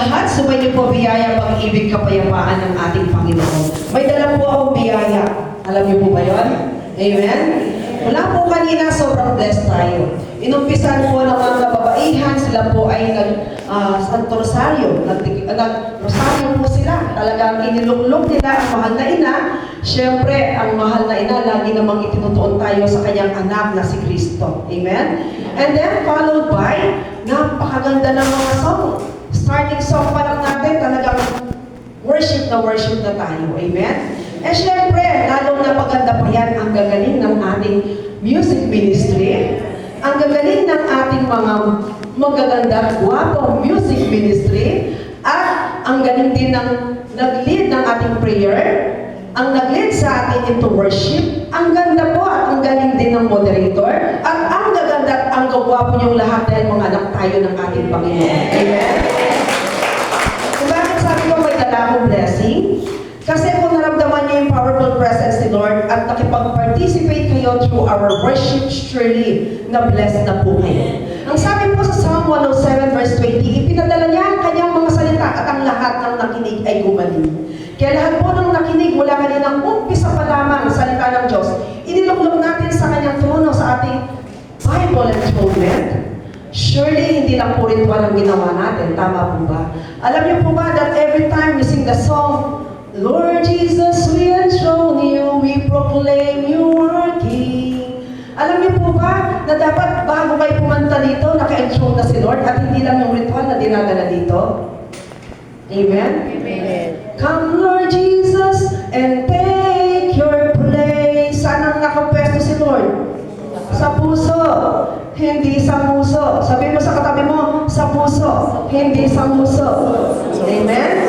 lahat, sumayin niyo po biyaya, pag-ibig, kapayapaan ng ating Panginoon. May dala po akong biyaya. Alam niyo po ba yun? Amen? Wala po kanina, sobrang blessed tayo. Inumpisan po ng mga kababaihan, sila po ay Santo Rosario. Nag-Rosario po sila. Talagang iniluklok nila ang mahal na ina. Siyempre, ang mahal na ina, lagi namang itinutuon tayo sa kanyang anak na si Kristo. Amen? And then, followed by, napakaganda ng mga song. Starting song pa lang natin, talagang worship na tayo. Amen? Eh syempre, lalong napaganda pa yan ang gagaling ng ating music ministry, ang gagaling ng ating mga magaganda, guwapong music ministry, at ang galing din ng nag-lead ng ating prayer, ang nag-lead sa atin into worship, ang ganda po at ang galing din ng moderator, at ang gaganda at ang gagwapo niyong lahat dahil mga anak tayo ng ating Panginoon. Amen? Kung bakit sabi ko may dala akong blessing? Kasi kung naramdaman niyo yung powerful presence ni Lord at nakipag-participate kayo through our worship, surely na blessed na po kayo. Ang sabi po sa Psalm 107 verse 20, ipinadala niya ang kanyang mga salita at ang lahat ng nakinig ay gumaling. Kaya lahat po ng nakinig mula kaninang umpisa pa lamang ang salita ng Diyos, iniluklok natin sa kanyang trono sa ating Bible enthronement. Surely, hindi lang po ritual ang ginawa natin. Tama po ba? Alam niyo po ba that every time we sing the song, Lord Jesus, we enthrone you, we proclaim you are King. Alam niyo po ba na dapat bago kayo pumunta dito, naka-enthrone na si Lord at hindi lang yung ritual na dinadala dito? Amen? Amen. Come Lord Jesus and take your place. Saan ang nakapwesto si Lord? Sa puso, hindi sa muso. Sabi mo sa katabi mo, sa puso, hindi sa muso. Amen?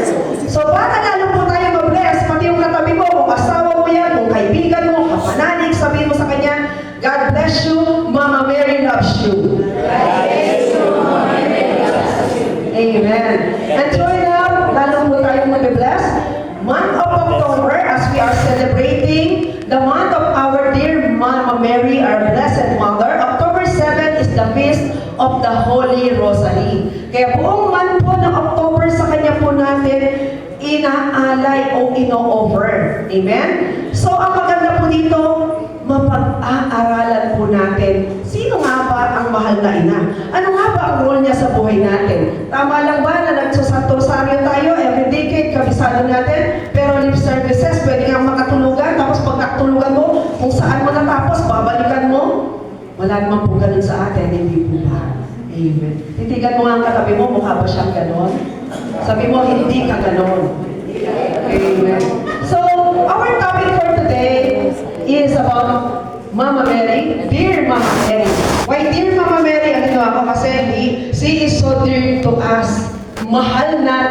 So, para lalo po tayo mabless, pati yung katabi mo, kung asawa mo yan, kung kaibigan mo, kapanalig, sabi mo sa kanya, God bless you, Mama Mary loves you. Amen. And so now, lalo po tayo mabless. Month of October, as we are celebrating the month of our dear Mama Mary, our Blessed Mother, October 7 is the feast of the Holy Rosary. Kaya buong month po ng October sa kanya po natin inaalay o ino-offer. Amen? So, ang maganda po dito, mapag-aaralan po natin, sino nga ba ang mahal na ina? Ano nga ba ang role niya sa buhay natin? Tama lang ba na nagsasanto Rosario tayo every decade, kabisado natin, pero lip services, pwede nga makatulugan, tapos pag nakatulugan mo, kung saan mo natapos, babalikan mo? Wala naman po ganun sa atin, hindi po ba? Amen. Titigan mo nga ang katabi mo, mukha ba siyang ganon? Sabi mo, hindi ka ganon. Amen. So, our topic for today is about Mama Mary, dear Mama Mary. Why dear Mama Mary? Ano ako? Kasi she is so dear to us. Mahal natin